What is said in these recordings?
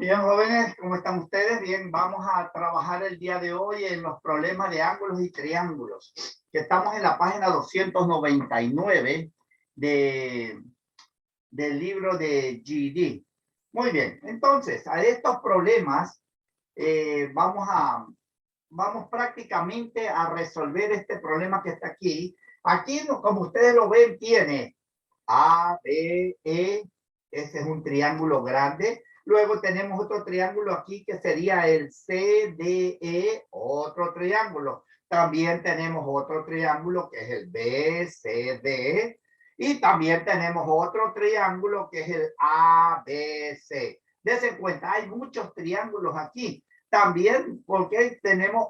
Bien, jóvenes, ¿cómo están ustedes? Bien, vamos a trabajar el día de hoy en los problemas de ángulos y triángulos, que estamos en la página 299 del libro de GD. Muy bien, entonces, a estos problemas vamos prácticamente a resolver este problema que está aquí. Aquí, como ustedes lo ven, tiene A, B, E, ese es un triángulo grande. Luego tenemos otro triángulo aquí que sería el CDE, otro triángulo. También tenemos otro triángulo que es el BCD. Y también tenemos otro triángulo que es el ABC. Dense cuenta, hay muchos triángulos aquí. También porque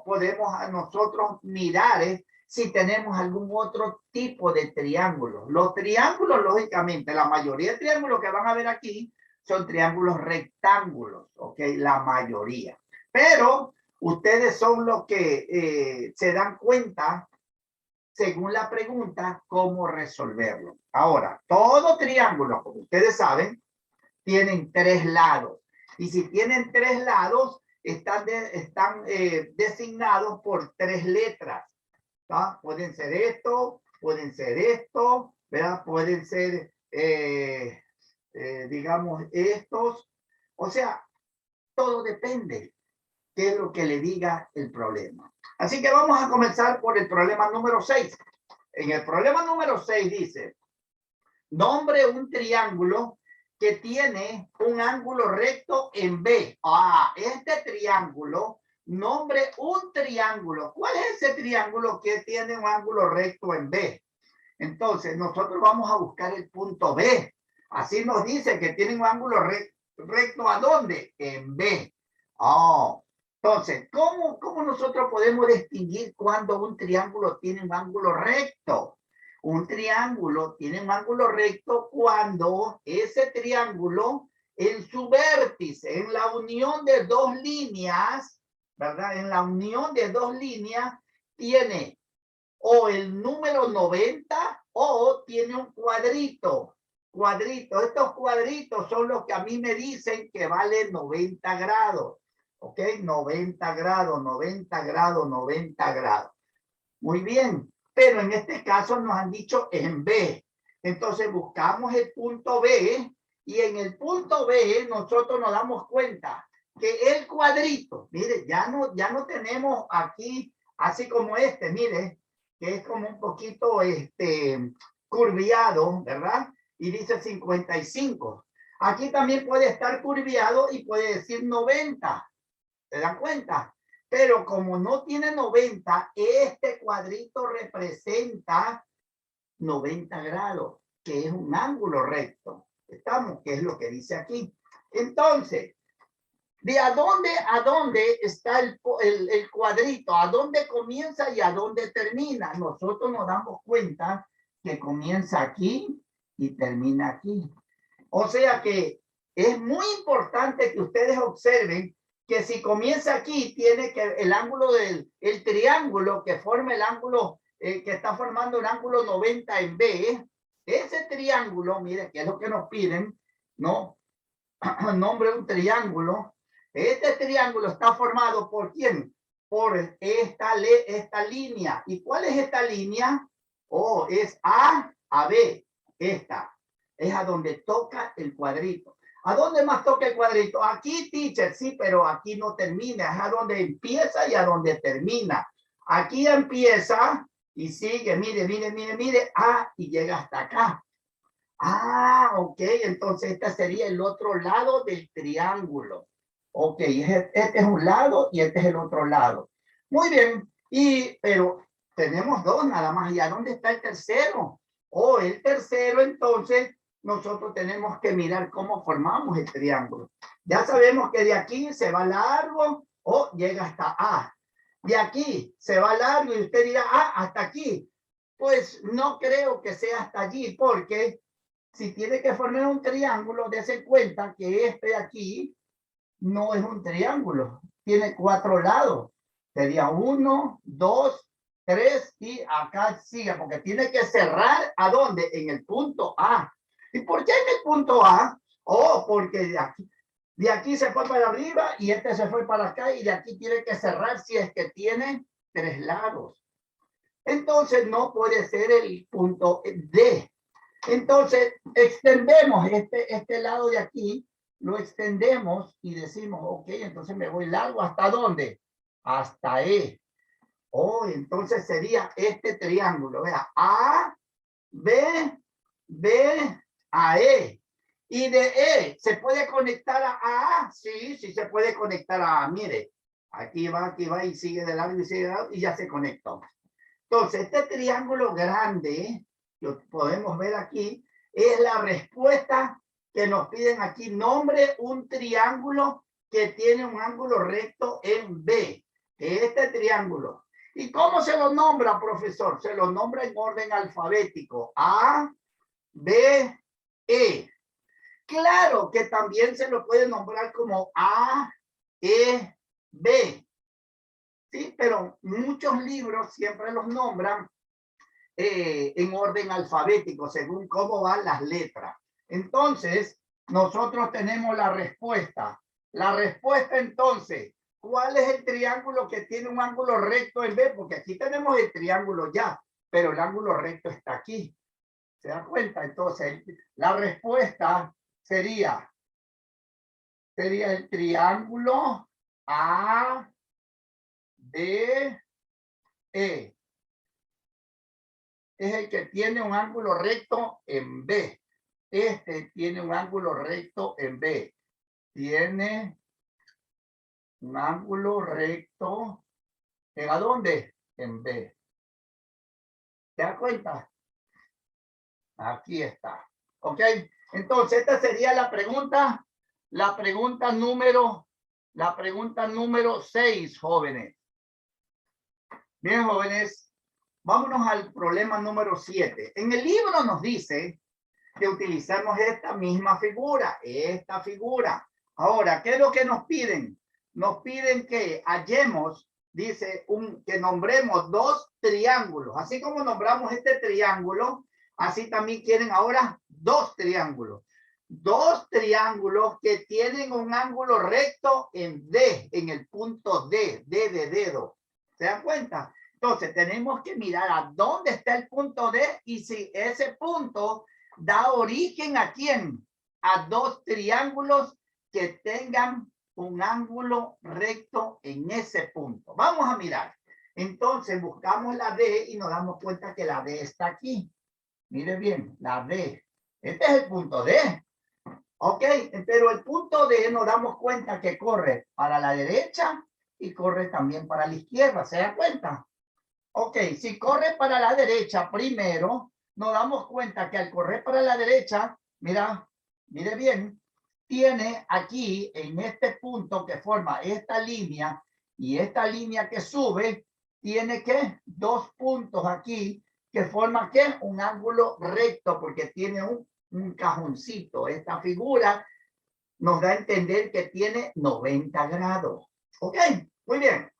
podemos a nosotros mirar si tenemos algún otro tipo de triángulo. Los triángulos, lógicamente, la mayoría de triángulos que van a ver aquí son triángulos rectángulos, ¿ok? La mayoría. Pero ustedes son los que se dan cuenta, según la pregunta, cómo resolverlo. Ahora, todo triángulo, como ustedes saben, tienen tres lados. Y si tienen tres lados, están designados por tres letras. ¿Ah? Pueden ser esto, ¿verdad? Pueden ser, digamos, estos. O sea, todo depende qué es lo que le diga el problema. Así que vamos a comenzar por el problema número 6. En el problema número 6 dice, nombre un triángulo que tiene un ángulo recto en B. Este triángulo, nombre un triángulo. ¿Cuál es ese triángulo que tiene un ángulo recto en B? Entonces, nosotros vamos a buscar el punto B. Así nos dice que tiene un ángulo recto ¿a dónde? En B. Entonces, ¿cómo nosotros podemos distinguir cuando un triángulo tiene un ángulo recto? Un triángulo tiene un ángulo recto cuando ese triángulo en su vértice, en la unión de dos líneas, ¿verdad? En la unión de dos líneas tiene o el número 90 o tiene un cuadrito. Estos cuadritos son los que a mí me dicen que vale 90 grados. ¿Ok? 90 grados, 90 grados, 90 grados. Muy bien. Pero en este caso nos han dicho en B. Entonces buscamos el punto B y en el punto B nosotros nos damos cuenta que el cuadrito, mire, ya no tenemos aquí así como mire, que es como un poquito curviado, ¿verdad? Y dice 55. Aquí también puede estar curviado y puede decir 90. ¿Se dan cuenta? Pero como no tiene 90, este cuadrito representa 90 grados, que es un ángulo recto. ¿Estamos? Que es lo que dice aquí. Entonces, ¿de a dónde está el cuadrito? ¿A dónde comienza y a dónde termina? Nosotros nos damos cuenta que comienza aquí y termina aquí. O sea que es muy importante que ustedes observen que si comienza aquí, tiene que el ángulo del triángulo que forma el ángulo, que está formando el ángulo 90 en B, ese triángulo, mire, que es lo que nos piden, ¿no? Nombre un triángulo. Este triángulo está formado ¿por quién? Por esta línea. ¿Y cuál es esta línea? Es a B. Esta es a donde toca el cuadrito. ¿A dónde más toca el cuadrito? Aquí, teacher, sí, pero aquí no termina. Es a donde empieza y a donde termina. Aquí empieza y sigue, mire, y llega hasta acá. Ok, entonces este sería el otro lado del triángulo. Ok, este es un lado y este es el otro lado. Muy bien, pero tenemos dos nada más. ¿Y a dónde está el tercero? El tercero, entonces, nosotros tenemos que mirar cómo formamos el triángulo. Ya sabemos que de aquí se va largo o llega hasta A. De aquí se va largo y usted dirá, hasta aquí. Pues no creo que sea hasta allí porque si tiene que formar un triángulo, dése cuenta que este de aquí no es un triángulo. Tiene 4 lados. Sería 1, 2, 3 y acá sigue, porque tiene que cerrar ¿a dónde? En el punto A. ¿Y por qué en el punto A? Porque De aquí se fue para arriba y este se fue para acá y de aquí tiene que cerrar si es que tiene 3 lados. Entonces no puede ser el punto D. Entonces extendemos este lado de aquí, lo extendemos y decimos, ok, entonces me voy largo. ¿Hasta dónde? Hasta E. Oh, entonces sería este triángulo. Vea, A, B, B, A, E. Y de E, ¿se puede conectar a A? Sí, sí se puede conectar a A. Mire, aquí va y sigue de largo y sigue de largo y ya se conectó. Entonces, este triángulo grande, lo podemos ver aquí, es la respuesta que nos piden aquí. Nombre un triángulo que tiene un ángulo recto en B. Este triángulo. ¿Y cómo se lo nombra, profesor? Se lo nombra en orden alfabético. A, B, E. Claro que también se lo puede nombrar como A, E, B. Sí, pero muchos libros siempre los nombran en orden alfabético, según cómo van las letras. Entonces, nosotros tenemos la respuesta. La respuesta, entonces, ¿cuál es el triángulo que tiene un ángulo recto en B? Porque aquí tenemos el triángulo ya, pero el ángulo recto está aquí. ¿Se da cuenta? Entonces, la respuesta sería el triángulo A, B, E. Es el que tiene un ángulo recto en B. Este tiene un ángulo recto en B. Tiene un ángulo recto. ¿En a dónde? En B. ¿Te das cuenta? Aquí está. ¿Ok? Entonces, esta sería la pregunta número 6, jóvenes. Bien, jóvenes, vámonos al problema número 7. En el libro nos dice que utilizamos esta misma figura, esta figura. Ahora, ¿qué es lo que nos piden? Nos piden que hallemos, dice, que nombremos 2 triángulos. Así como nombramos este triángulo, así también quieren ahora 2 triángulos. 2 triángulos que tienen un ángulo recto en D, en el punto D, D de dedo. ¿Se dan cuenta? Entonces, tenemos que mirar a dónde está el punto D y si ese punto da origen a quién, a 2 triángulos que tengan un ángulo recto en ese punto. Vamos a mirar. Entonces buscamos la D y nos damos cuenta que la D está aquí. Mire bien, la D. Este es el punto D. Ok, pero el punto D nos damos cuenta que corre para la derecha y corre también para la izquierda. ¿Se dan cuenta? Ok, si corre para la derecha primero, nos damos cuenta que al correr para la derecha, mire bien, tiene aquí en este punto que forma esta línea y esta línea que sube, tiene que 2 puntos aquí que forma que un ángulo recto porque tiene un cajoncito. Esta figura nos da a entender que tiene 90 grados. Ok, muy bien.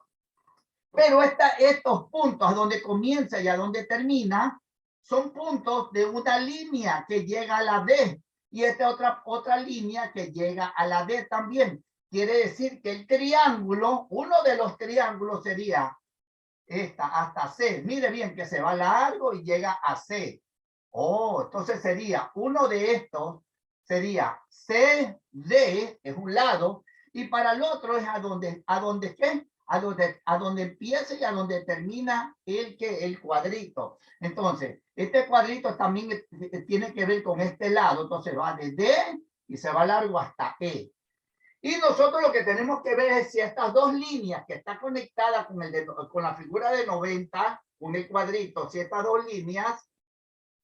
Pero estos puntos a donde comienza y a donde termina son puntos de una línea que llega a la D y esta otra línea que llega a la D también. Quiere decir que el triángulo, uno de los triángulos sería esta hasta C. Mire bien que se va largo y llega a C. Oh, entonces sería uno de estos, sería CD, es un lado, y para el otro es a donde ¿qué? A donde empieza y a donde termina el cuadrito. Entonces, este cuadrito también tiene que ver con este lado, entonces va de D y se va largo hasta E. Y nosotros lo que tenemos que ver es si estas 2 líneas que están conectadas con la figura de 90, con el cuadrito, si estas 2 líneas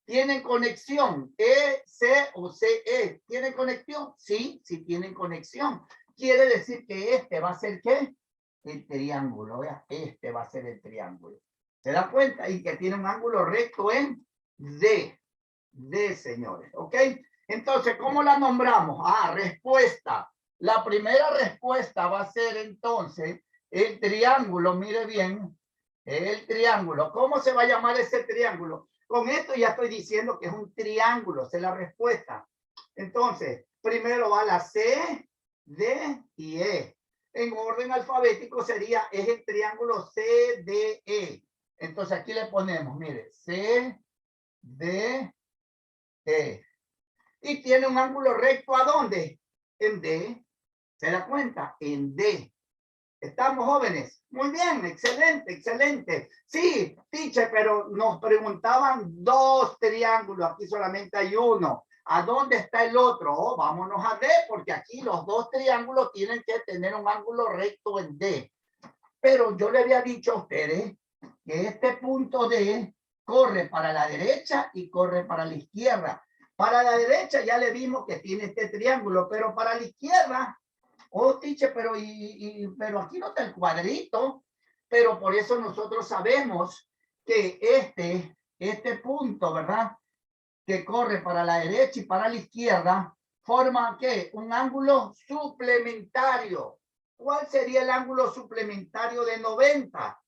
tienen conexión, E, C o CE, ¿tienen conexión? Sí, sí tienen conexión. Quiere decir que este va a ser ¿qué? El triángulo, ¿vea? Este va a ser el triángulo. ¿Se da cuenta? Y que tiene un ángulo recto en D. D, señores, ¿ok? Entonces, ¿cómo la nombramos? Ah, respuesta. La primera respuesta va a ser entonces el triángulo, mire bien, el triángulo. ¿Cómo se va a llamar ese triángulo? Con esto ya estoy diciendo que es un triángulo, esa es la respuesta. Entonces, primero va la C, D y E. En orden alfabético sería, es el triángulo CDE. Entonces aquí le ponemos, mire, CDE. Y tiene un ángulo recto, ¿a dónde? En D. ¿Se da cuenta? En D. ¿Estamos, jóvenes? Muy bien, excelente, excelente. Sí, teacher, pero nos preguntaban dos triángulos, aquí solamente hay uno. ¿A dónde está el otro? Oh, vámonos a D, porque aquí los dos triángulos tienen que tener un ángulo recto en D. Pero yo le había dicho a ustedes que este punto D corre para la derecha y corre para la izquierda. Para la derecha ya le vimos que tiene este triángulo, pero para la izquierda, oh, teacher, pero aquí no está el cuadrito. Pero por eso nosotros sabemos que este punto, ¿verdad? Que corre para la derecha y para la izquierda, forma ¿qué? Un ángulo suplementario. ¿Cuál sería el ángulo suplementario de 90?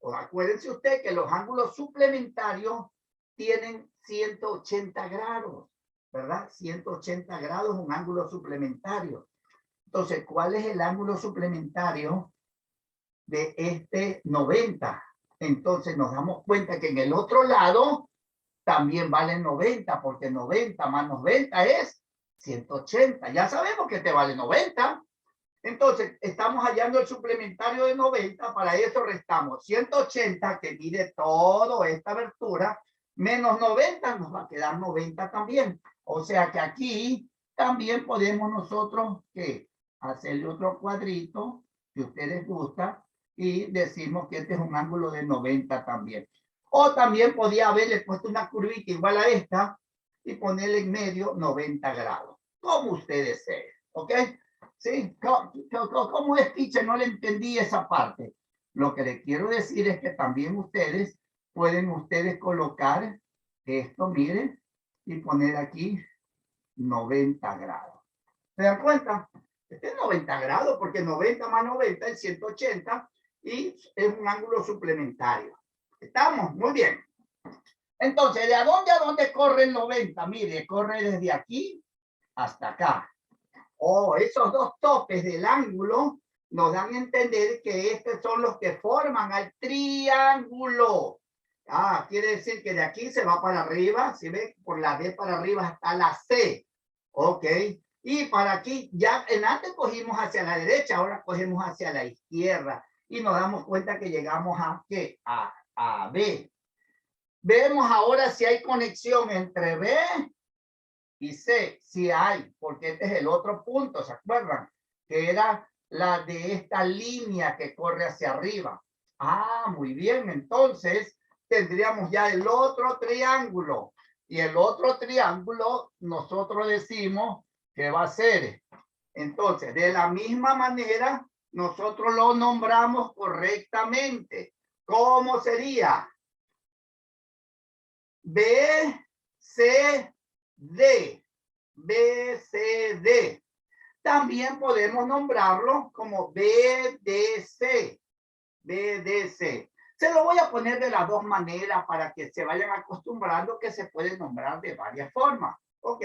O acuérdense usted que los ángulos suplementarios tienen 180 grados, ¿verdad? 180 grados, un ángulo suplementario. Entonces, ¿cuál es el ángulo suplementario de este 90? Entonces nos damos cuenta que en el otro lado también vale 90, porque 90 más 90 es 180. Ya sabemos que te vale 90. Entonces, estamos hallando el suplementario de 90. Para eso restamos 180, que mide toda esta abertura, menos 90, nos va a quedar 90 también. O sea que aquí también podemos nosotros hacerle otro cuadrito, que ustedes gustan, y decimos que este es un ángulo de 90 también. O también podía haberle puesto una curvita igual a esta y ponerle en medio 90 grados, como ustedes deseen. ¿Ok? ¿Sí? ¿Cómo es, teacher? No le entendí esa parte. Lo que le quiero decir es que también ustedes pueden colocar esto, miren, y poner aquí 90 grados. ¿Se dan cuenta? Este es 90 grados porque 90 más 90 es 180 y es un ángulo suplementario. ¿Estamos? Muy bien. Entonces, ¿de dónde a dónde corre el 90? Mire, corre desde aquí hasta acá. Oh, esos dos topes del ángulo nos dan a entender que estos son los que forman el triángulo. Ah, quiere decir que de aquí se va para arriba, si ve, por la D para arriba hasta la C. Ok. Y para aquí, ya en antes cogimos hacia la derecha, ahora cogemos hacia la izquierda. Y nos damos cuenta que llegamos a ¿qué? A B. Vemos ahora si hay conexión entre B y C, si hay, porque este es el otro punto, ¿se acuerdan? Que era la de esta línea que corre hacia arriba. Ah, muy bien, entonces tendríamos ya el otro triángulo. Y el otro triángulo nosotros decimos que va a ser. Entonces, de la misma manera, nosotros lo nombramos correctamente. ¿Cómo sería? B, C, D. B, C, D. También podemos nombrarlo como BDC. BDC. Se lo voy a poner de las dos maneras para que se vayan acostumbrando que se puede nombrar de varias formas. Ok.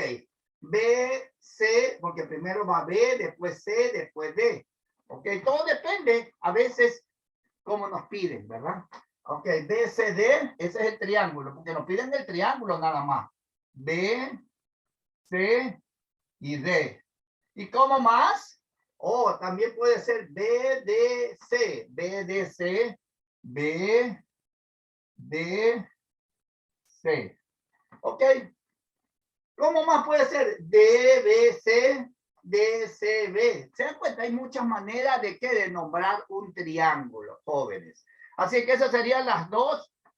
B, C, porque primero va B, después C, después D. Ok. Todo depende a veces como nos piden, ¿verdad? Ok. B, C, D, ese es el triángulo, porque nos piden el triángulo nada más. B, C y D. ¿Y cómo más? Oh, también puede ser BDC, BDC, BDC. ¿Ok? ¿Cómo más puede ser? DBC, DCB. ¿Se dan cuenta? Hay muchas maneras de nombrar un triángulo, jóvenes. Así que esas serían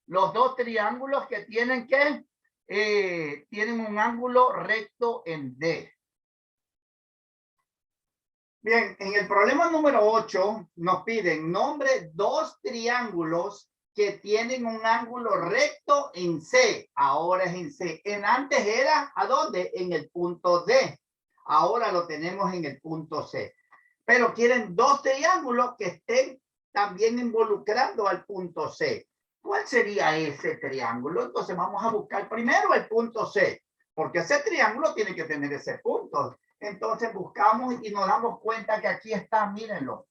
los dos triángulos que tienen tienen un ángulo recto en D. Bien, en el problema número 8 nos piden nombre dos triángulos que tienen un ángulo recto en C. Ahora es en C. En antes era, ¿a dónde? En el punto D. Ahora lo tenemos en el punto C. Pero quieren dos triángulos que estén también involucrando al punto C. ¿Cuál sería ese triángulo? Entonces vamos a buscar primero el punto C, porque ese triángulo tiene que tener ese punto. Entonces buscamos y nos damos cuenta que aquí está, mírenlo.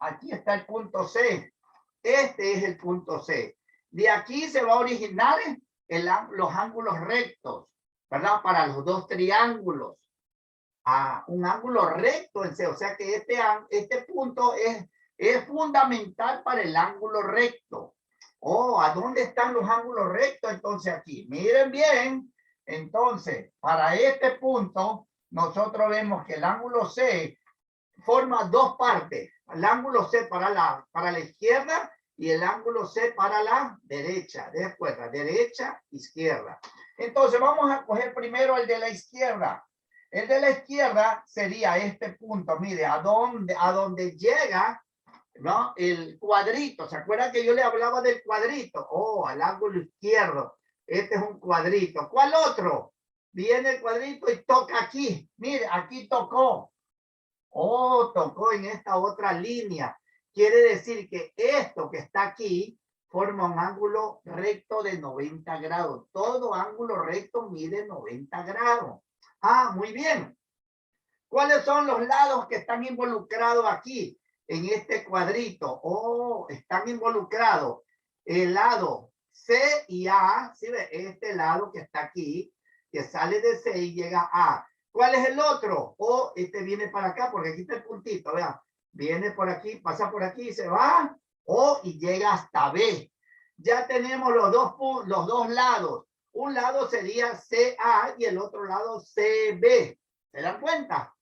Aquí está el punto C. Este es el punto C. De aquí se va a originar los ángulos rectos, ¿verdad? Para los dos triángulos. Un ángulo recto en C. O sea que este punto es fundamental para el ángulo recto. ¿A dónde están los ángulos rectos? Entonces aquí, miren bien. Entonces, para este punto, nosotros vemos que el ángulo C forma dos partes. El ángulo C para la izquierda y el ángulo C para la derecha. Después, la derecha, izquierda. Entonces, vamos a coger primero el de la izquierda. El de la izquierda sería este punto. Mire, a donde llega, ¿no? El cuadrito. ¿Se acuerdan que yo le hablaba del cuadrito? Al ángulo izquierdo. Este es un cuadrito. ¿Cuál otro? Viene el cuadrito y toca aquí. Mire, aquí tocó. Tocó en esta otra línea. Quiere decir que esto que está aquí forma un ángulo recto de 90 grados. Todo ángulo recto mide 90 grados. Muy bien. ¿Cuáles son los lados que están involucrados aquí en este cuadrito? Están involucrados el lado C y A. ¿Sí ve? Este lado que está aquí, que sale de C y llega a A. ¿Cuál es el otro? Este viene para acá, porque aquí está el puntito, vean. Viene por aquí, pasa por aquí y se va. Y llega hasta B. Ya tenemos los dos lados. Un lado sería CA y el otro lado CB. ¿Se dan cuenta?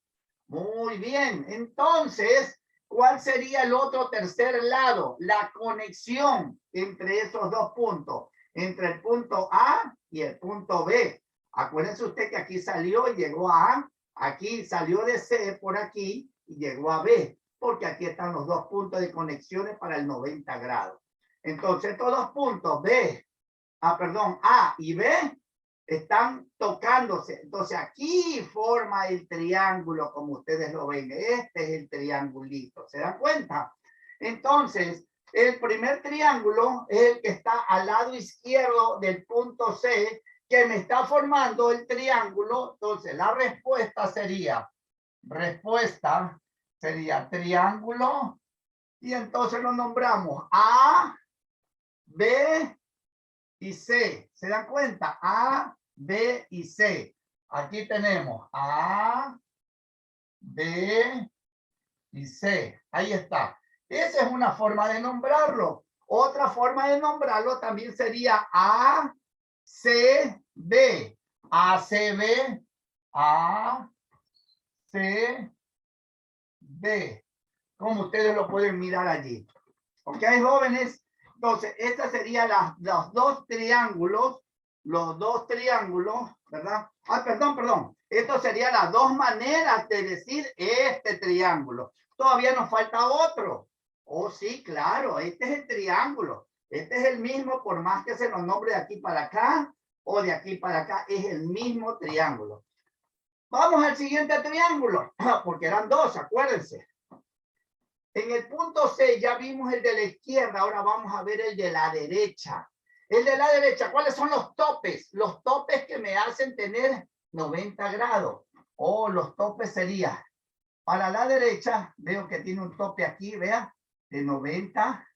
Muy bien. Entonces, ¿cuál sería el otro tercer lado? La conexión entre esos dos puntos. Entre el punto A y el punto B. Acuérdense usted que aquí salió y llegó a A. Aquí salió de C por aquí y llegó a B. Porque aquí están los dos puntos de conexiones para el 90 grados. Entonces, estos dos puntos A y B están tocándose. Entonces, aquí forma el triángulo, como ustedes lo ven. Este es el triangulito. ¿Se dan cuenta? Entonces, el primer triángulo es el que está al lado izquierdo del punto C, que me está formando el triángulo. Entonces, la respuesta sería triángulo, y entonces lo nombramos A, B y C. ¿Se dan cuenta? A, B y C. Aquí tenemos A, B y C. Ahí está. Esa es una forma de nombrarlo. Otra forma de nombrarlo también sería A, C, B. A, C, B. A, C, B. Como ustedes lo pueden mirar allí. ¿Ok, jóvenes? Entonces, estas serían los dos triángulos, ¿verdad? Perdón. Esto serían las dos maneras de decir este triángulo. Todavía nos falta otro. Sí, claro, este es el triángulo. Este es el mismo, por más que se nos nombre de aquí para acá o de aquí para acá, es el mismo triángulo. Vamos al siguiente triángulo, porque eran dos, acuérdense. En el punto C ya vimos el de la izquierda, ahora vamos a ver el de la derecha. El de la derecha, ¿cuáles son los topes? Los topes que me hacen tener 90 grados. Los topes serían, para la derecha, veo que tiene un tope aquí, vea, de 90.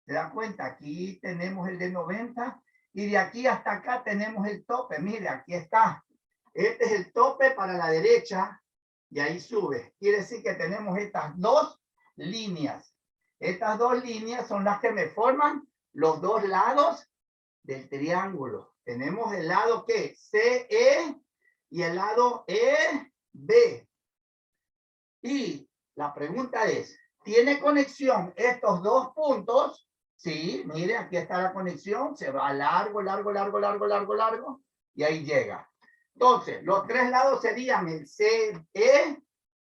¿Se dan cuenta? Aquí tenemos el de 90 y de aquí hasta acá tenemos el tope. Mire, aquí está. Este es el tope para la derecha y ahí sube. Quiere decir que tenemos estas dos líneas. Estas dos líneas son las que me forman los dos lados del triángulo. Tenemos el lado que CE y el lado EB. Y la pregunta es, ¿tiene conexión estos dos puntos? Sí, mire, aquí está la conexión. Se va largo y ahí llega. Entonces, los tres lados serían el CE,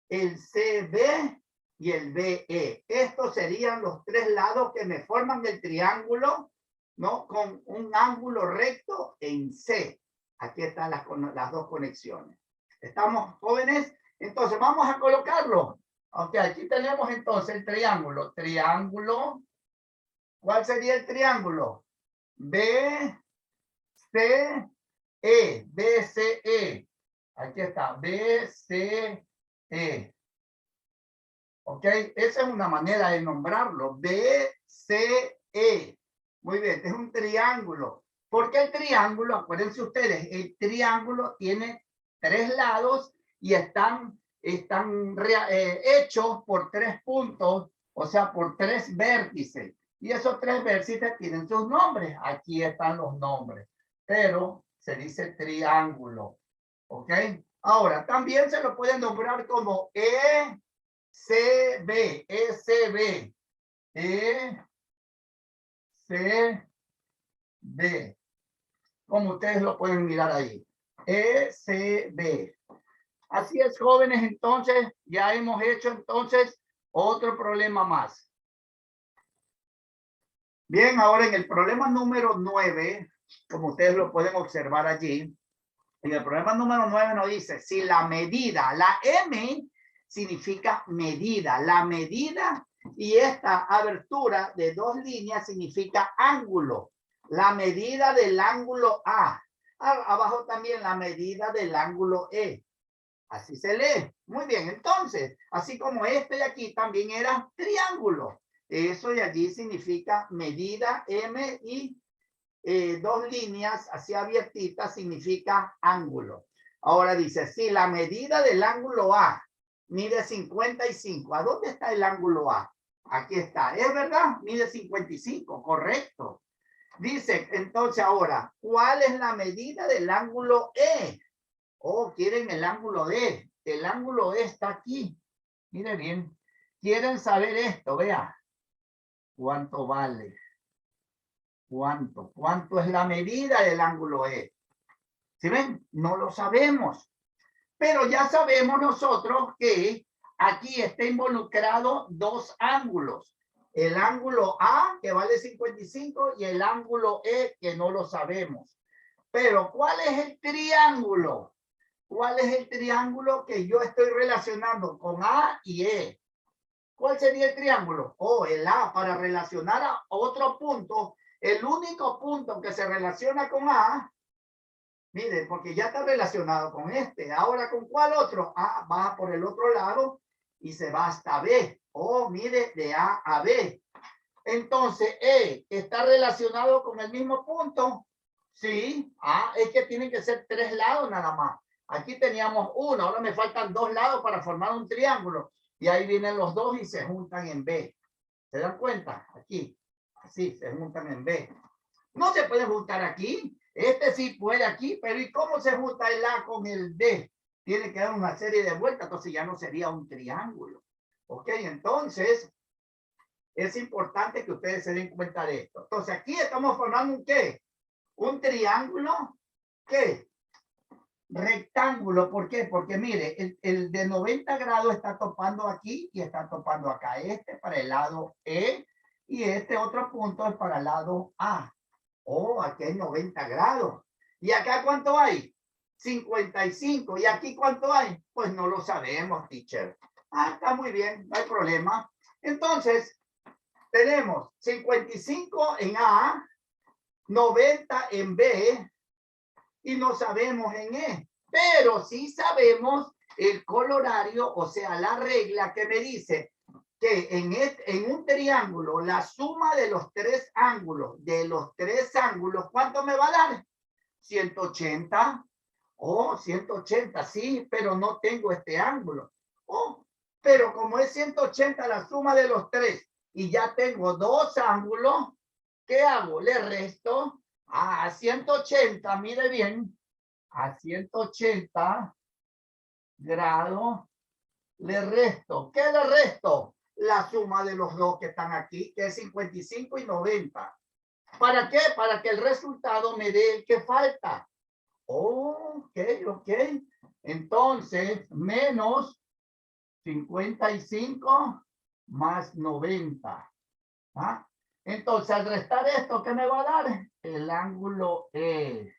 el CB y el BE. Estos serían los tres lados que me forman el triángulo, ¿no? Con un ángulo recto en C. Aquí están las dos conexiones. ¿Estamos, jóvenes? Entonces, vamos a colocarlo. Ok, aquí tenemos entonces el triángulo. Triángulo. ¿Cuál sería el triángulo? BCE. BCE. Aquí está, BCE. ¿Ok? Esa es una manera de nombrarlo. BCE. Muy bien, este es un triángulo. ¿Por qué el triángulo? Acuérdense ustedes, el triángulo tiene 3 lados y están hechos por 3 puntos, o sea, por 3 vértices. Y esos 3 vértices tienen sus nombres. Aquí están los nombres. Pero se dice triángulo. ¿Ok? Ahora, también se lo pueden nombrar como ECB, ECB, ECB, como ustedes lo pueden mirar ahí, ECB. Así es, jóvenes, entonces ya hemos hecho entonces otro problema más. Bien, ahora en el problema número 9, como ustedes lo pueden observar allí, en el problema número 9 nos dice, si la medida, la M significa medida, la medida y esta abertura de 2 líneas significa ángulo, la medida del ángulo A. Abajo también la medida del ángulo E. Así se lee. Muy bien, entonces, así como este de aquí también era triángulo. Eso de allí significa medida M y 2 líneas así abiertitas significa ángulo. Ahora dice, si la medida del ángulo A mide 55, ¿a dónde está el ángulo A? Aquí está, ¿es verdad? Mide 55, correcto. Dice, entonces ahora, ¿cuál es la medida del ángulo E? Oh, quieren el ángulo D. El ángulo E está aquí. Mire bien. Quieren saber esto, vea. ¿Cuánto vale? ¿Cuánto? ¿Cuánto es la medida del ángulo E? ¿Sí ven? No lo sabemos. Pero ya sabemos nosotros que aquí está involucrado 2 ángulos. El ángulo A, que vale 55, y el ángulo E, que no lo sabemos. Pero, ¿cuál es el triángulo? ¿Cuál es el triángulo que yo estoy relacionando con A y E? ¿Cuál sería el triángulo? Oh, el A, para relacionar a otro punto. El único punto que se relaciona con A, mire, porque ya está relacionado con este. Ahora, ¿con cuál otro? A va por el otro lado y se va hasta B. Oh, mire, de A a B. Entonces, E está relacionado con el mismo punto. Sí, es que tienen que ser 3 lados nada más. Aquí teníamos uno, ahora me faltan 2 lados para formar un triángulo. Y ahí vienen los 2 y se juntan en B. ¿Se dan cuenta? Aquí, así, se juntan en B. No se puede juntar aquí. Este sí puede aquí, pero ¿y cómo se junta el A con el D? Tiene que dar una serie de vueltas, entonces ya no sería un triángulo. Ok, entonces es importante que ustedes se den cuenta de esto. Entonces aquí estamos formando un ¿qué? Un triángulo, ¿qué? Rectángulo. ¿Por qué? Porque mire, el de 90 grados está topando aquí y está topando acá. Este para el lado E y este otro punto es para el lado A. Oh, aquí hay 90 grados. ¿Y acá cuánto hay? 55. ¿Y aquí cuánto hay? Pues no lo sabemos, teacher. Está muy bien, no hay problema. Entonces, tenemos 55 en A, 90 en B y no sabemos en E. Pero sí sabemos el colorario, o sea, la regla que me dice que en un triángulo, la suma de los 3 ángulos, ¿cuánto me va a dar? 180. Oh, 180, sí, pero no tengo este ángulo. Oh, pero como es 180 la suma de los 3 y ya tengo 2 ángulos, ¿qué hago? Le resto a 180, mire bien, a 180 grados, le resto. ¿Qué le resto? La suma de los 2 que están aquí, que es 55 y 90. ¿Para qué? Para que el resultado me dé el que falta. Ok. Entonces, menos 55 más 90. ¿Ah? Entonces, al restar esto, ¿qué me va a dar? El ángulo E.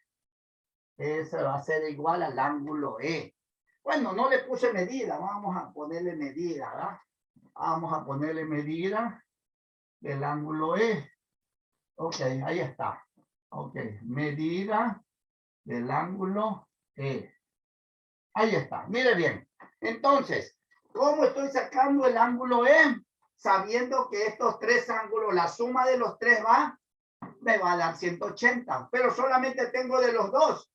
Ese va a ser igual al ángulo E. Bueno, no le puse medida. Vamos a ponerle medida, ¿verdad? Vamos a ponerle medida del ángulo E. Ok, ahí está. Ok, medida del ángulo E. Ahí está, mire bien. Entonces, ¿cómo estoy sacando el ángulo E? Sabiendo que estos tres ángulos, la suma de los tres me va a dar 180, pero solamente tengo de los dos.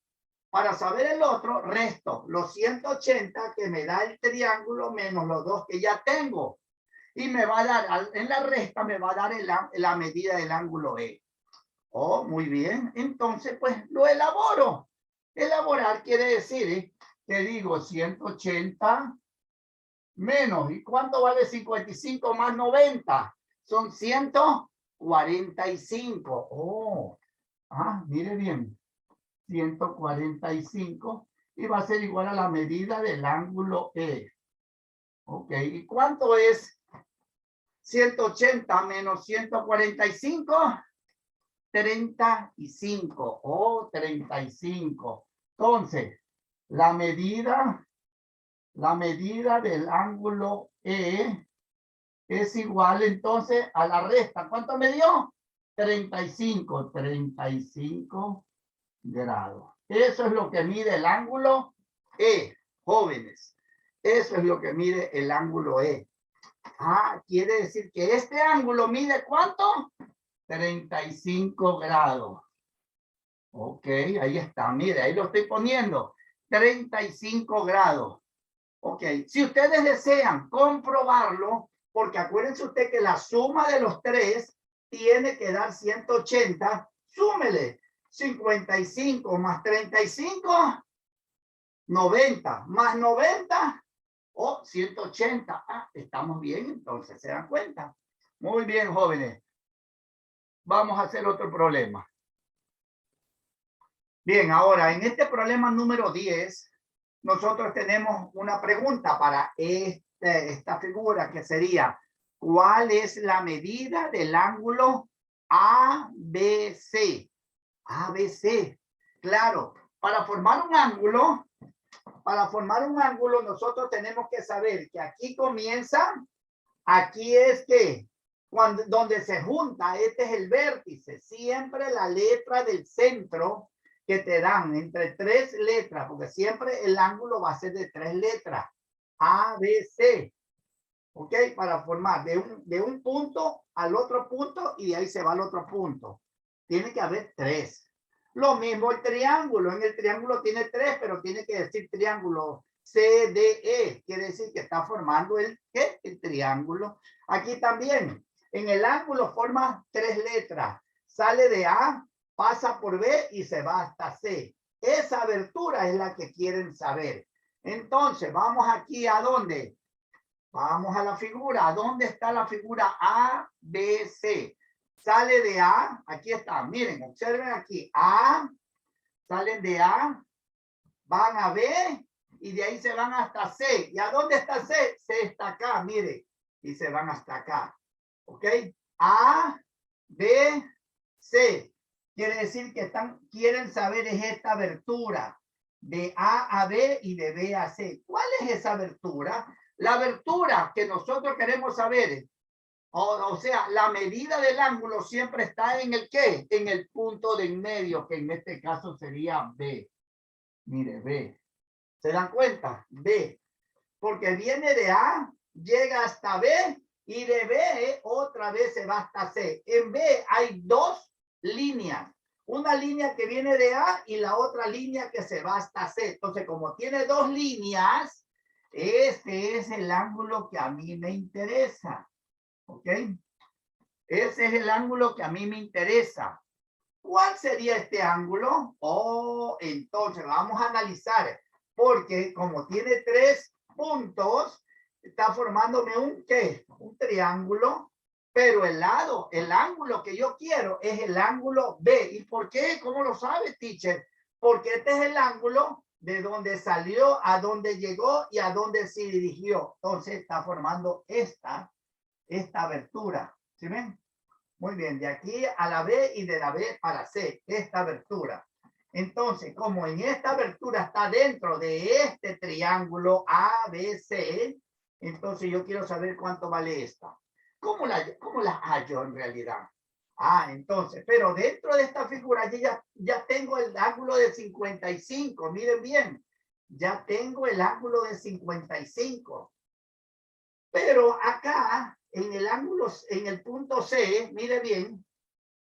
Para saber el otro, resto los 180 que me da el triángulo menos los dos que ya tengo. Y me va a dar, en la resta me va a dar la medida del ángulo E. Oh, muy bien. Entonces, pues lo elaboro. Elaborar quiere decir que digo 180 menos. ¿Y cuánto vale 55 más 90? Son 145. Oh, mire bien. 145 y va a ser igual a la medida del ángulo E. Ok, ¿y cuánto es 180 menos 145? 35. Oh, 35. Entonces, la medida del ángulo E es igual entonces a la resta. ¿Cuánto me dio? 35. 35 grados. Eso es lo que mide el ángulo E, jóvenes. Eso es lo que mide el ángulo E. Quiere decir que este ángulo mide ¿cuánto? 35 grados. Ok, ahí está. Mire, ahí lo estoy poniendo. 35 grados. Ok, si ustedes desean comprobarlo, porque acuérdense usted que la suma de los tres tiene que dar 180, súmele 55 más 35, 90, más 90, o 180. Estamos bien, entonces, ¿se dan cuenta? Muy bien, jóvenes. Vamos a hacer otro problema. Bien, ahora, en este problema número 10, nosotros tenemos una pregunta para esta figura que sería, ¿cuál es la medida del ángulo ABC? ABC. Claro, para formar un ángulo, nosotros tenemos que saber que aquí comienza, aquí es que, donde se junta, este es el vértice, siempre la letra del centro que te dan entre tres letras, porque siempre el ángulo va a ser de tres letras, A, B, C, ¿ok? Para formar de un punto al otro punto y de ahí se va al otro punto. Tiene que haber tres. Lo mismo el triángulo, en el triángulo tiene tres, pero tiene que decir triángulo CDE, quiere decir que está formando el triángulo. Aquí también, en el ángulo forma tres letras, sale de A, pasa por B y se va hasta C. Esa abertura es la que quieren saber. Entonces, vamos aquí a dónde. Vamos a la figura. ¿Dónde está la figura A, B, C? Sale de A. Aquí está. Miren, observen aquí. A. Salen de A. Van a B. Y de ahí se van hasta C. ¿Y a dónde está C? C está acá, mire. Y se van hasta acá. ¿Ok? A, B, C. Quiere decir que quieren saber es esta abertura. De A a B y de B a C. ¿Cuál es esa abertura? La abertura que nosotros queremos saber, o sea, la medida del ángulo siempre está en el ¿qué? En el punto de en medio, que en este caso sería B. Mire, B. ¿Se dan cuenta? B. Porque viene de A, llega hasta B, y de B otra vez se va hasta C. En B hay dos líneas. Una línea que viene de A y la otra línea que se va hasta C. Entonces, como tiene dos líneas, este es el ángulo que a mí me interesa. ¿Ok? Ese es el ángulo que a mí me interesa. ¿Cuál sería este ángulo? Entonces vamos a analizar. Porque como tiene tres puntos, está formándome un ¿qué? Un triángulo. Pero el ángulo que yo quiero es el ángulo B. ¿Y por qué? ¿Cómo lo sabe, teacher? Porque este es el ángulo de donde salió, a donde llegó y a donde se dirigió. Entonces está formando esta abertura. ¿Sí ven? Muy bien, de aquí a la B y de la B para C, esta abertura. Entonces, como en esta abertura está dentro de este triángulo ABC, entonces yo quiero saber cuánto vale esta. ¿Cómo la hallo en realidad? Entonces, pero dentro de esta figura ya tengo el ángulo de 55, miren bien. ya tengo el ángulo de 55. Pero acá, en el ángulo, en el punto C, mire bien,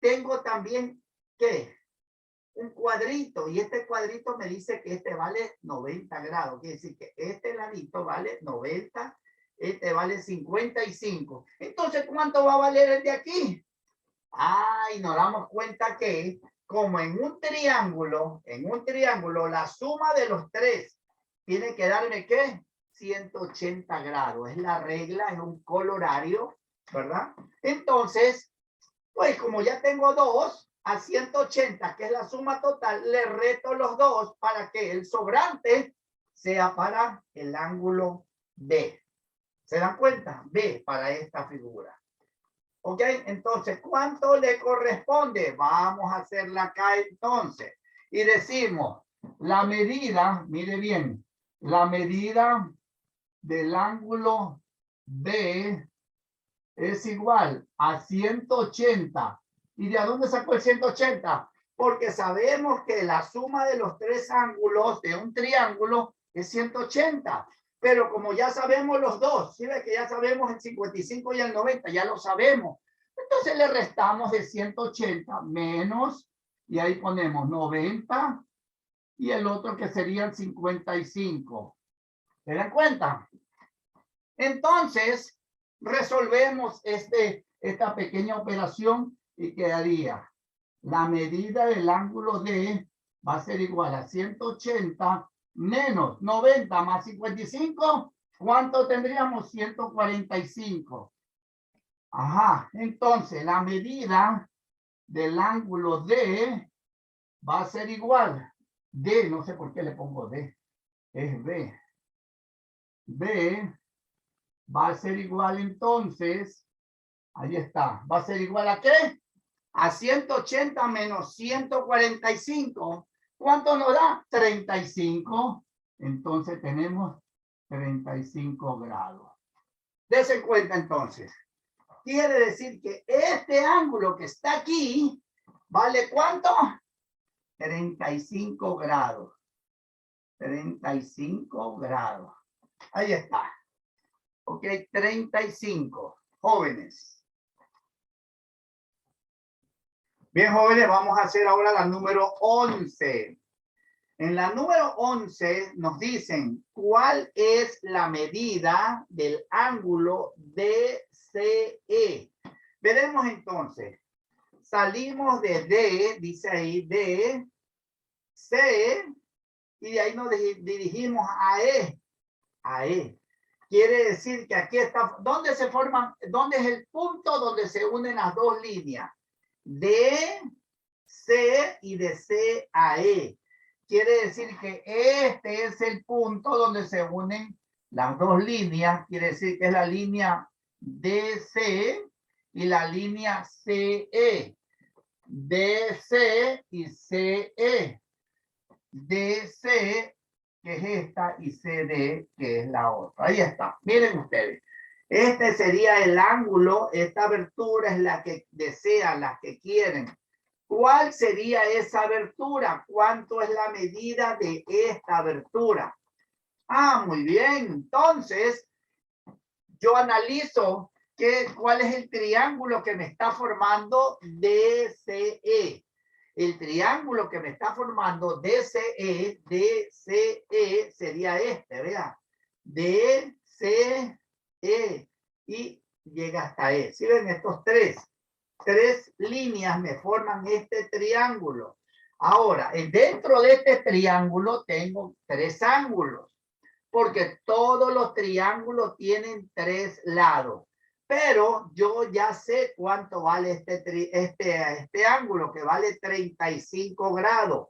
tengo también, ¿qué? Un cuadrito, y este cuadrito me dice que este vale 90 grados. Quiere decir que este ladito vale 90, este vale 55. Entonces, ¿cuánto va a valer el de aquí? Y nos damos cuenta que, como en un triángulo, la suma de los tres tiene que darme, ¿qué? 180 grados. Es la regla, es un colorario, ¿verdad? Entonces, pues como ya tengo dos, a 180, que es la suma total, le reto los dos para que el sobrante sea para el ángulo B. ¿Se dan cuenta? B para esta figura. ¿Ok? Entonces, ¿cuánto le corresponde? Vamos a hacerla acá entonces. Y decimos, la medida, mire bien, la medida del ángulo B es igual a 180. ¿Y de dónde sacó el 180? Porque sabemos que la suma de los tres ángulos de un triángulo es 180. Pero como ya sabemos los dos, ¿sí ve que ya sabemos el 55 y el 90? Ya lo sabemos. Entonces le restamos de 180 menos, y ahí ponemos 90, y el otro que serían 55. ¿Se dan cuenta? Entonces, resolvemos esta pequeña operación y quedaría la medida del ángulo D va a ser igual a 180 menos 90 más 55. ¿Cuánto tendríamos? 145. Ajá, entonces la medida del ángulo D va a ser igual. D, no sé por qué le pongo D, es B. B va a ser igual entonces, ahí está, va a ser igual ¿a qué? A 180 menos 145. ¿Cuánto nos da? 35. Entonces tenemos 35 grados. Dese cuenta entonces. Quiere decir que este ángulo que está aquí, ¿vale cuánto? 35 grados. 35 grados. Ahí está. Ok, 35. Jóvenes. Bien, jóvenes, vamos a hacer ahora la número 11. En la número 11 nos dicen cuál es la medida del ángulo DCE. Veremos entonces. Salimos de D, dice ahí, D, C, y de ahí nos dirigimos a E. A E. Quiere decir que aquí está, ¿dónde se forman? ¿Dónde es el punto donde se unen las dos líneas? De C y de C a E. Quiere decir que este es el punto donde se unen las dos líneas. Quiere decir que es la línea DC y la línea CE. DC y CE. DC, que es esta, y CD, que es la otra. Ahí está. Miren ustedes. Este sería el ángulo. Esta abertura es la que desean, la que quieren. ¿Cuál sería esa abertura? ¿Cuánto es la medida de esta abertura? Muy bien. Entonces, yo analizo cuál es el triángulo que me está formando DCE. El triángulo que me está formando DCE sería este, vea. DCE. Y llega hasta E. ¿Sí ven estos tres? Tres líneas me forman este triángulo. Ahora, dentro de este triángulo tengo tres ángulos, porque todos los triángulos tienen tres lados. Pero yo ya sé cuánto vale este ángulo, que vale 35 grados.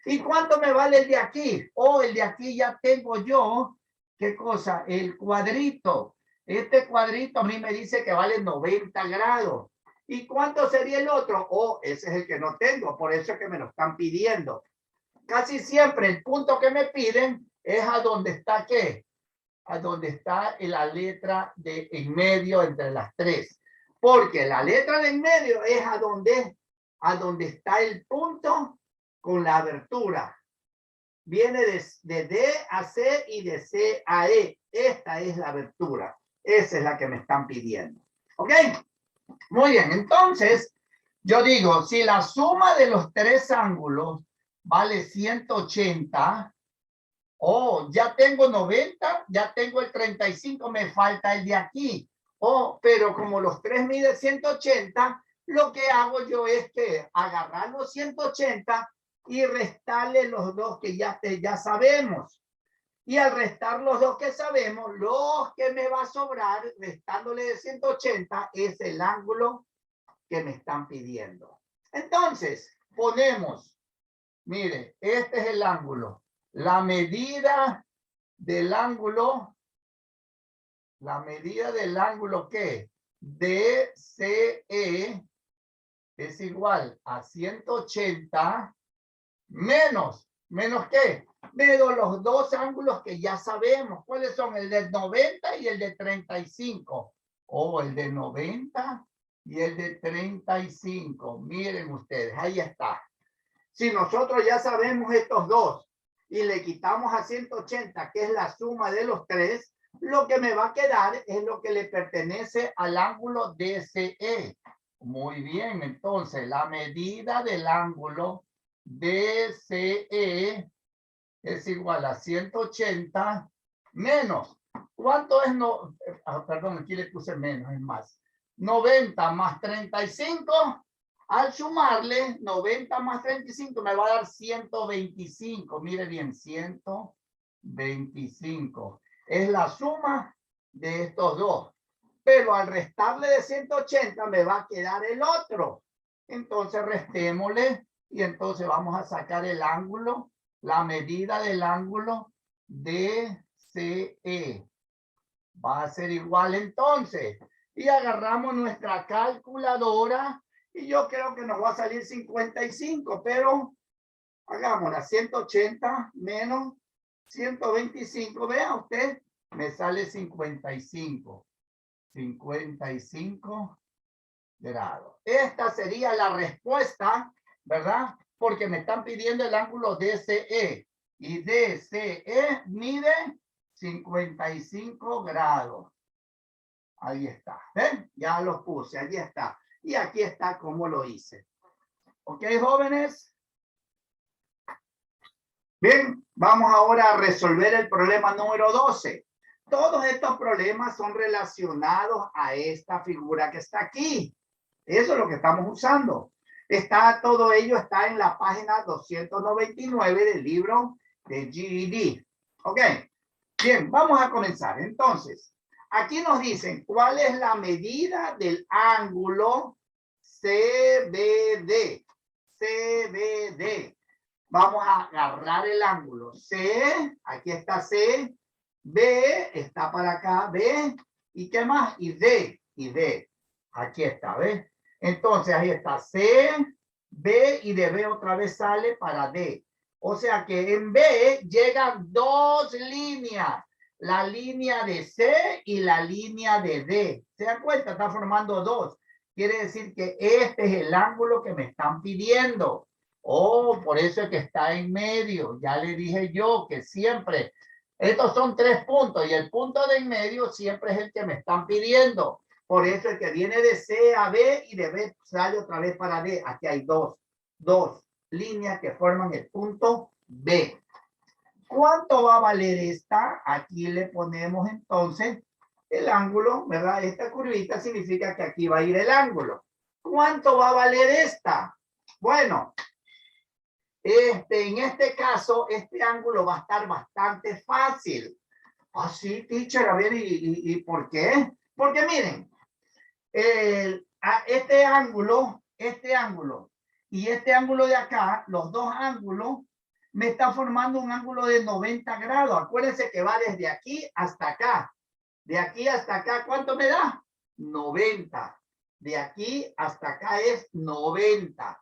¿Y cuánto me vale el de aquí? El de aquí ya tengo yo, ¿qué cosa? El cuadrito. Este cuadrito a mí me dice que vale 90 grados. ¿Y cuánto sería el otro? Ese es el que no tengo, por eso es que me lo están pidiendo. Casi siempre el punto que me piden es a donde está ¿qué? A donde está la letra de en medio entre las tres. Porque la letra de en medio es a donde está el punto con la abertura. viene de D a C y de C a E. Esta es la abertura. Esa es la que me están pidiendo. ¿Ok? Muy bien. Entonces, yo digo, si la suma de los tres ángulos vale 180, ya tengo 90, ya tengo el 35, me falta el de aquí. Pero como los tres miden 180, lo que hago yo es que agarrar los 180 y restarle los dos que ya sabemos. Y al restar los dos que sabemos, lo que me va a sobrar, restándole de 180, es el ángulo que me están pidiendo. Entonces, ponemos, mire, este es el ángulo. La medida del ángulo, ¿qué? DCE es igual a 180 menos ¿qué? Menos los dos ángulos que ya sabemos. ¿Cuáles son? El de 90 y el de 35. El de 90 y el de 35. Miren ustedes, ahí está. Si nosotros ya sabemos estos dos y le quitamos a 180, que es la suma de los tres, lo que me va a quedar es lo que le pertenece al ángulo DCE. Muy bien, entonces la medida del ángulo DCE es igual a 180 menos. ¿Cuánto es? Perdón, aquí le puse menos, es más. 90 más 35. Al sumarle 90 más 35 me va a dar 125. Mire bien, 125. Es la suma de estos dos. Pero al restarle de 180 me va a quedar el otro. Entonces restémosle y entonces vamos a sacar el ángulo, la medida del ángulo DCE. Va a ser igual entonces. Y agarramos nuestra calculadora y yo creo que nos va a salir 55, pero hagámosla 180 menos 125. Vea usted, me sale 55. 55 grados. Esta sería la respuesta, ¿verdad? Porque me están pidiendo el ángulo DCE. Y DCE mide 55 grados. Ahí está. ¿Ven? Ya lo puse. Allí está. Y aquí está cómo lo hice. ¿Ok, jóvenes? Bien, vamos ahora a resolver el problema número 12. Todos estos problemas son relacionados a esta figura que está aquí. Eso es lo que estamos usando. Todo ello está en la página 299 del libro de GED. Ok. Bien, vamos a comenzar. Entonces, aquí nos dicen cuál es la medida del ángulo CBD. CBD. Vamos a agarrar el ángulo C. Aquí está C. B está para acá. B. ¿Y qué más? Y D. Y D. Aquí está, ¿ves? Entonces ahí está C, B y de B otra vez sale para D. O sea que en B llegan dos líneas. La línea de C y la línea de D. ¿Se dan cuenta? Está formando dos. Quiere decir que este es el ángulo que me están pidiendo. Por eso es que está en medio. Ya le dije yo que siempre, estos son 3 puntos y el punto de en medio siempre es el que me están pidiendo. Por eso el que viene de C a B y de B sale otra vez para D. Aquí hay dos líneas que forman el punto B. ¿Cuánto va a valer esta? Aquí le ponemos entonces el ángulo, ¿verdad? Esta curvita significa que aquí va a ir el ángulo. ¿Cuánto va a valer esta? Bueno, en este caso, este ángulo va a estar bastante fácil. Sí, teacher, a ver, ¿y por qué? Porque miren, este ángulo y este ángulo de acá, los dos ángulos, me están formando un ángulo de 90 grados. Acuérdense que va desde aquí hasta acá. De aquí hasta acá, ¿cuánto me da? 90. De aquí hasta acá es 90.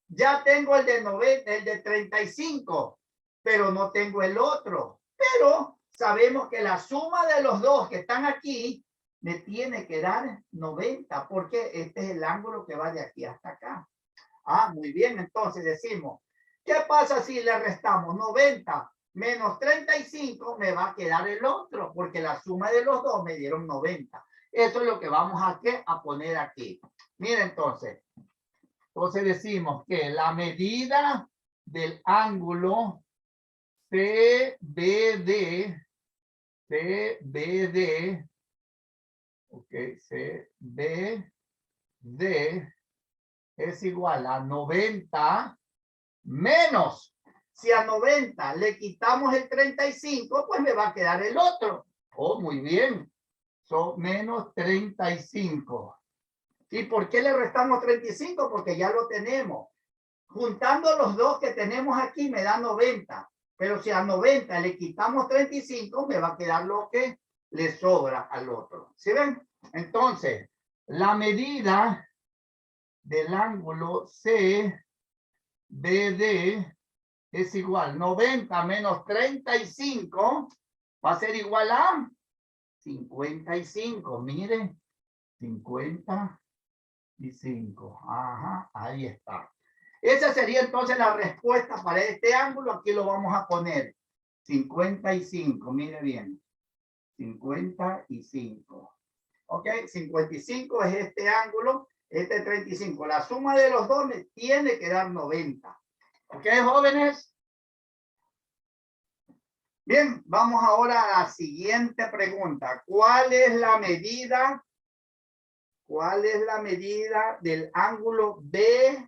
Ya tengo el de 90, el de 35, pero no tengo el otro. Pero sabemos que la suma de los dos que están aquí me tiene que dar 90, porque este es el ángulo que va de aquí hasta acá. Muy bien, entonces decimos, ¿qué pasa si le restamos 90 menos 35 me va a quedar el otro, porque la suma de los dos me dieron 90. Eso es lo que vamos a poner aquí. Miren entonces. Entonces decimos que la medida del ángulo CBD, ok, CBD es igual a 90 menos. Si a 90 le quitamos el 35, pues me va a quedar el otro. Oh, muy bien. Son menos 35. ¿Y por qué le restamos 35? Porque ya lo tenemos. Juntando los dos que tenemos aquí me da 90. Pero si a 90 le quitamos 35, me va a quedar lo que le sobra al otro. ¿Sí ven? Entonces, la medida del ángulo CBD es igual. 90 menos 35 va a ser igual a 55. Miren, 55. Ajá, ahí está. Esa sería entonces la respuesta para este ángulo. Aquí lo vamos a poner. 55, mire bien. 55. Ok, 55 es este ángulo, este 35. La suma de los dos me tiene que dar 90. Ok, jóvenes. Bien, vamos ahora a la siguiente pregunta. ¿Cuál es la medida? ¿Cuál es la medida del ángulo BCD?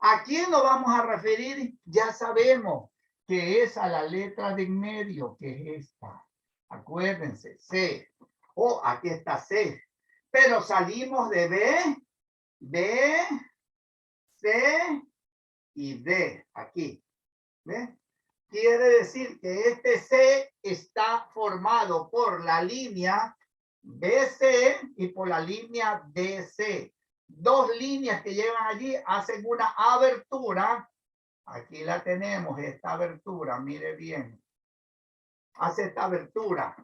¿A quién nos vamos a referir? Ya sabemos que es a la letra de en medio, que es esta. Acuérdense, C. Oh, aquí está C. Pero salimos de B, C y D. Aquí. ¿Ves? Quiere decir que este C está formado por la línea BC y por la línea DC. Dos líneas que llevan allí hacen una abertura. Aquí la tenemos, esta abertura, mire bien. Hace esta abertura.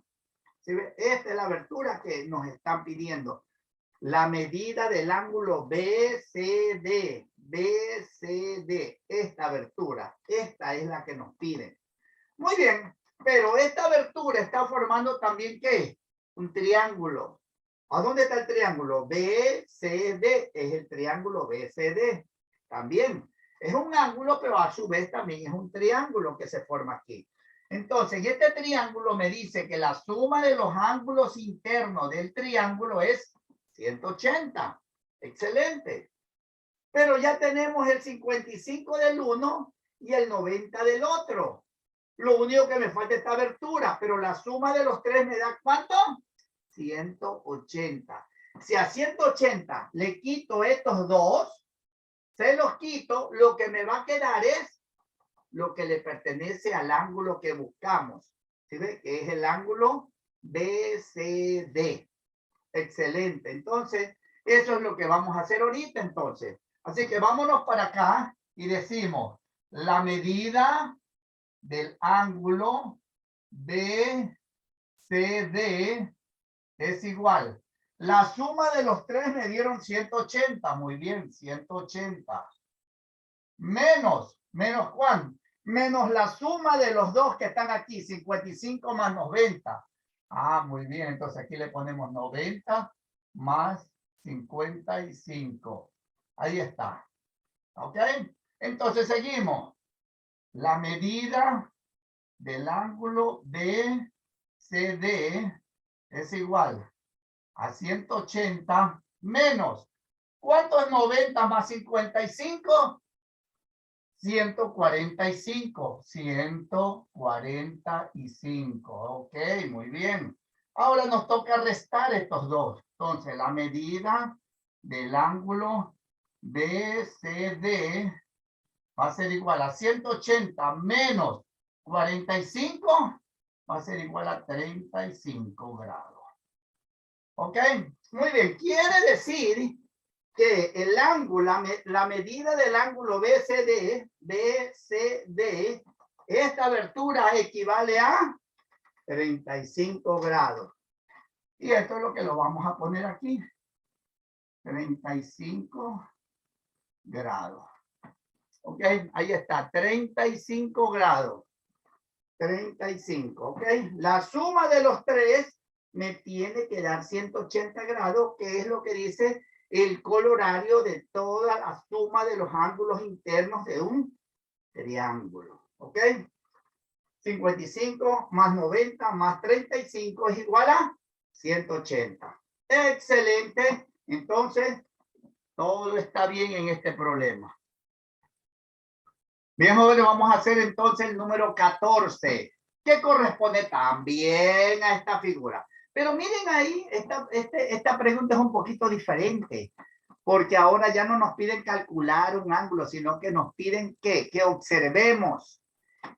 ¿Sí ve? Esta es la abertura que nos están pidiendo. La medida del ángulo BCD. BCD. Esta abertura. Esta es la que nos piden. Muy bien. Pero esta abertura está formando también, ¿qué? Un triángulo. ¿A dónde está el triángulo? BCD. Es el triángulo BCD. También. Es un ángulo, pero a su vez también es un triángulo que se forma aquí. Entonces, este triángulo me dice que la suma de los ángulos internos del triángulo es 180. Excelente. Pero ya tenemos el 55 del uno y el 90 del otro. Lo único que me falta es esta abertura, pero la suma de los tres me da ¿cuánto? 180. Si a 180 le quito estos dos, se los quito, lo que me va a quedar es lo que le pertenece al ángulo que buscamos. ¿Sí ve? Que es el ángulo BCD. Excelente. Entonces, eso es lo que vamos a hacer ahorita entonces. Así que vámonos para acá y decimos la medida del ángulo BCD es igual. La suma de los tres me dieron 180. Muy bien, 180. Menos ¿cuánto? Menos la suma de los dos que están aquí, 55 más 90. Ah, muy bien, entonces aquí le ponemos 90 más 55. Ahí está. ¿Ok? Entonces seguimos. La medida del ángulo BCD es igual a 180 menos. ¿Cuánto es 90 más 55? 145. 145. Ok, muy bien. Ahora nos toca restar estos dos. Entonces, la medida del ángulo BCD va a ser igual a 180 menos 45, va a ser igual a 35 grados. ¿Ok? Muy bien. Quiere decir que el ángulo, la medida del ángulo BCD, esta abertura equivale a 35 grados. Y esto es lo que lo vamos a poner aquí. 35 grados. Ok, ahí está, 35 grados. 35, ok. La suma de los tres me tiene que dar 180 grados, que es lo que dice el colorario de toda la suma de los ángulos internos de un triángulo. Ok. 55 más 90 más 35 es igual a 180. Excelente. Entonces, todo está bien en este problema. Bien, jóvenes, vamos a hacer entonces el número 14, que corresponde también a esta figura. Pero miren ahí, esta pregunta es un poquito diferente, porque ahora ya no nos piden calcular un ángulo, sino que nos piden que observemos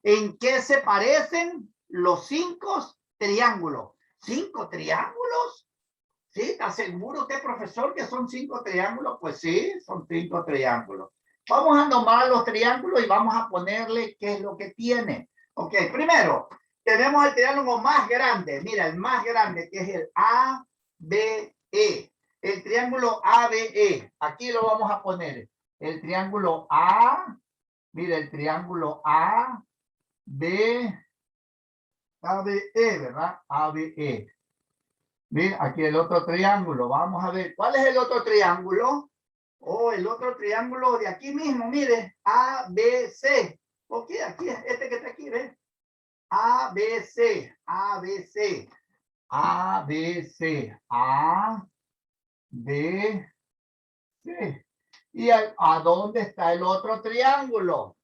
en qué se parecen los 5 triángulos. ¿5 triángulos? ¿Sí? ¿Está seguro usted, profesor, que son 5 triángulos? Pues sí, son 5 triángulos. Vamos a nombrar los triángulos y vamos a ponerle qué es lo que tiene. Ok, primero, tenemos el triángulo más grande. Mira, el más grande, que es el ABE. El triángulo ABE. Aquí lo vamos a poner. El triángulo A. Mira, el triángulo ABE, ¿verdad? ABE. Mira, aquí el otro triángulo. Vamos a ver. ¿Cuál es el otro triángulo? Oh, el otro triángulo de aquí mismo, mire. ABC. Ok, aquí, este que está aquí, ¿ves? ABC. ABC. ABC. A, B, C. ¿Y a dónde está el otro triángulo?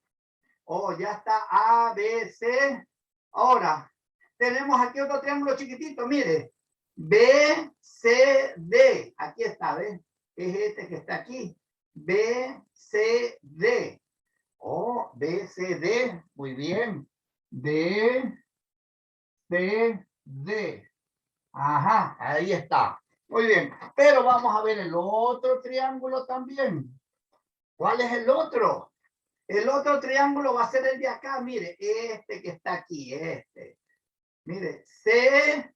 Oh, ya está ABC. Ahora, tenemos aquí otro triángulo chiquitito, mire. BCD. Aquí está, ¿ves? Es este que está aquí. BCD. Oh, BCD. Muy bien. BCD. Ajá, ahí está. Muy bien. Pero vamos a ver el otro triángulo también. ¿Cuál es el otro? El otro triángulo va a ser el de acá. Mire, este que está aquí. Este. Mire, CDE.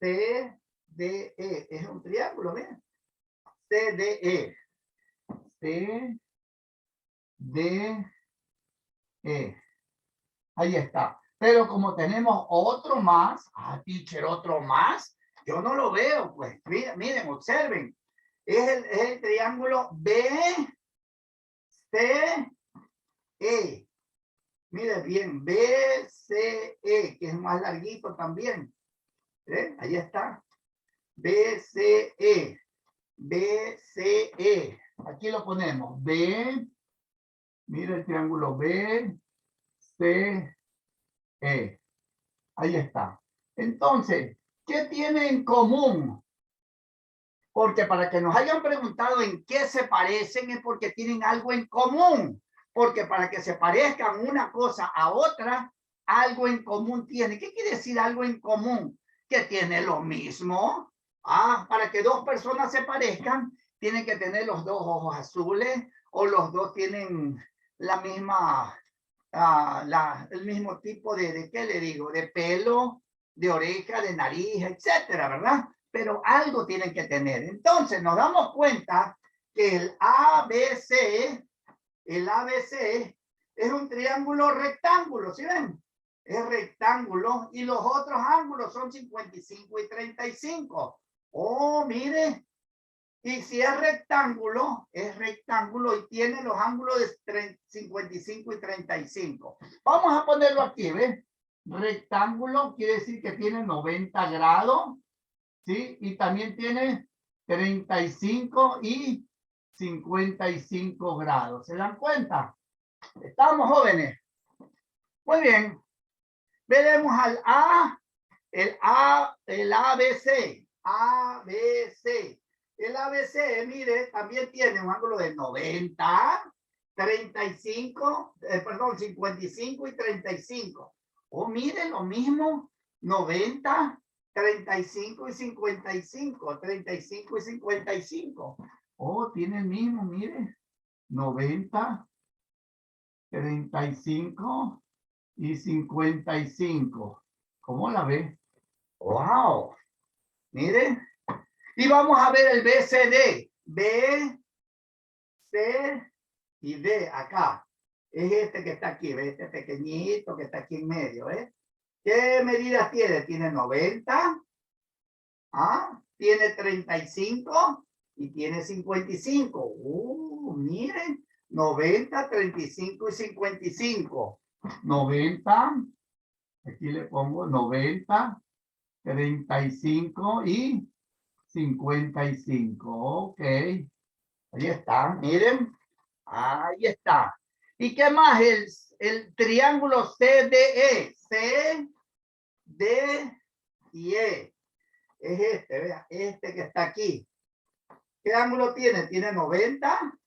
CDE. Es un triángulo, miren. CDE. CDE. Ahí está. Pero como tenemos otro más, teacher, otro más, yo no lo veo, pues. Miren, observen. Es el triángulo BCE. Mire bien, BCE, que es más larguito también. Ahí está. BCE. BCE. Aquí lo ponemos. B. Mira el triángulo BCE. Ahí está. Entonces, ¿qué tiene en común? Porque para que nos hayan preguntado en qué se parecen es porque tienen algo en común. Porque para que se parezcan una cosa a otra, algo en común tiene. ¿Qué quiere decir algo en común? Que tiene lo mismo. Para que dos personas se parezcan, tienen que tener los dos ojos azules o los dos tienen la misma, el mismo tipo de, ¿qué le digo? De pelo, de oreja, de nariz, etcétera, ¿verdad? Pero algo tienen que tener. Entonces nos damos cuenta que el ABC es un triángulo rectángulo, ¿sí ven? Es rectángulo y los otros ángulos son 55 y 35. Oh, mire. Y si es rectángulo y tiene los ángulos de 55 y 35. Vamos a ponerlo aquí, ¿ves? Rectángulo quiere decir que tiene 90 grados. ¿Sí? Y también tiene 35 y 55 grados. ¿Se dan cuenta? Estamos jóvenes. Muy bien. Veremos al el ABC. ABC. El ABC, mire, también tiene un ángulo de 90, 35, perdón, 55 y 35. Oh, mire, lo mismo, 90, 35 y 55, 35 y 55. Oh, tiene el mismo, mire, 90, 35 y 55. ¿Cómo la ve? Wow, mire. Y vamos a ver el BCD. C y D acá. Es este que está aquí, ¿ves? Este pequeñito que está aquí en medio, ¿eh? ¿Qué medidas tiene? Tiene 90, tiene 35 y tiene 55. Miren, 90, 35 y 55. 90, aquí le pongo 90, 35 y 55. Ok, ahí está, miren, ahí está. ¿Y qué más? El triángulo CDE. C, D y E. Es este, vea, este que está aquí. ¿Qué ángulo tiene? Tiene 90,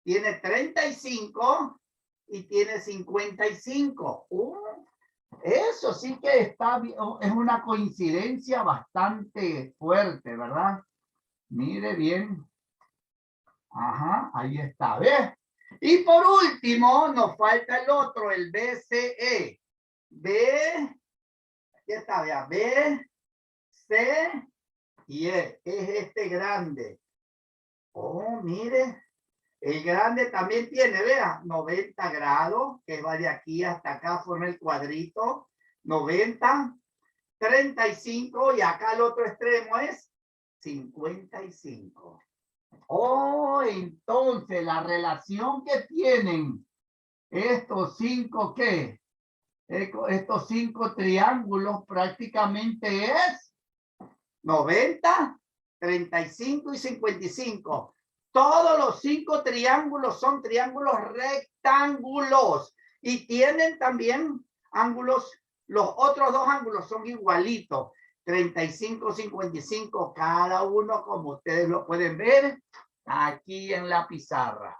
tiene 35 y tiene 55. Eso sí que está bien, es una coincidencia bastante fuerte, ¿verdad? Mire bien. Ajá, ahí está, ¿ves? Y por último, nos falta el otro, el BCE. Aquí está, vea, B, C y E. Es este grande. Mire. El grande también tiene, vea, 90 grados, que va de aquí hasta acá, forma el cuadrito. 90, 35 y acá el otro extremo es 55. Entonces la relación que tienen estos cinco, ¿qué? Estos cinco triángulos prácticamente es 90, 35 y 55. Todos los cinco triángulos son triángulos rectángulos y tienen también ángulos, los otros dos ángulos son igualitos, 35, 55, cada uno como ustedes lo pueden ver aquí en la pizarra.